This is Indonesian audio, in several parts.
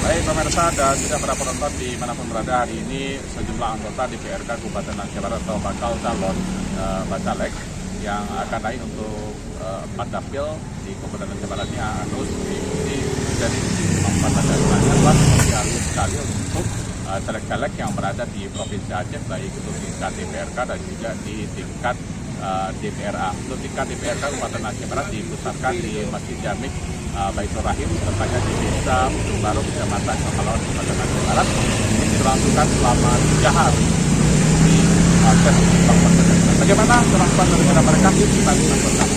Baik pemirsa dan juga para penonton dimanapun berada, hari ini sejumlah anggota DPRK Kabupaten Aceh Barat atau bakal calon bacalek yang akan naik untuk 4 dapil di Kabupaten Aceh Barat ini harus diikuti dari kesempatan dan banyak sekali sekali untuk caleg-caleg yang berada di Provinsi Aceh, baik itu tingkat DPRK dan juga di tingkat DPRA. Untuk tingkat DPRK Kabupaten Aceh Barat dipusatkan di Masjid Jamik Baitur Rahim, tepatnya di Desa Ujung Baru, Kecamatan Kepulauan Kabupaten Aceh Barat. Ini dilangsungkan selama 3 hari di Aceh. Bagaimana kemampuan negara mereka? Kita lihat bersama.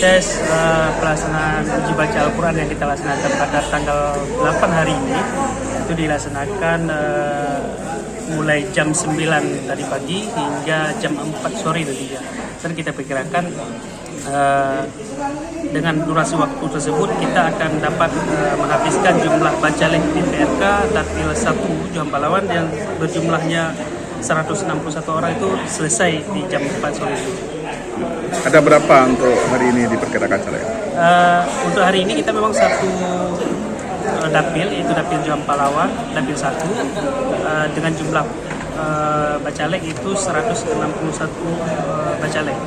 Tes pelaksanaan uji baca Al-Quran yang kita laksanakan pada tanggal 8 hari ini itu dilaksanakan mulai jam 9 tadi pagi hingga jam 4 sore nantinya. Dan kita perkirakan dengan durasi waktu tersebut kita akan dapat menghabiskan jumlah bacalek DPRK dapil 1 Johor Pahlawan yang berjumlahnya 161 orang itu selesai di jam 4 sore itu. Ada berapa untuk hari ini diperkirakan caleg? Untuk hari ini kita memang satu dapil, yaitu dapil Johor Pahlawan, dapil 1 dengan jumlah bacalek itu 161 bacalek.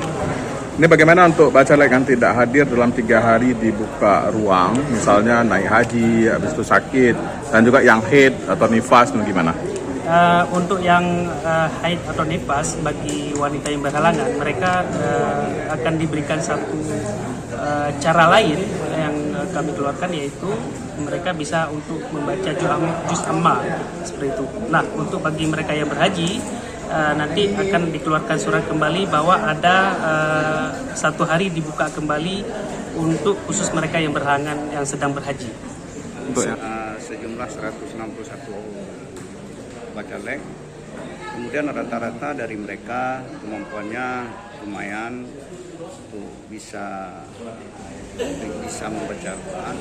Ini bagaimana untuk bacalek yang tidak hadir dalam 3 hari dibuka ruang, misalnya naik haji, habis itu sakit, dan juga yang haid atau nifas, gimana? Untuk yang haid atau nifas bagi wanita yang berhalangan, mereka akan diberikan satu cara lain yang kami keluarkan, yaitu mereka bisa untuk membaca juz amma seperti itu. Nah, untuk bagi mereka yang berhaji, nanti akan dikeluarkan surat kembali bahwa ada 1 hari dibuka kembali untuk khusus mereka yang berhalangan yang sedang berhaji. Untuk sejumlah 161 bacalek, kemudian rata-rata dari mereka kemampuannya lumayan untuk bisa membaca Al-Quran.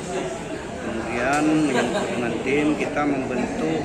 Kemudian menyangkut dengan tim, kita membentuk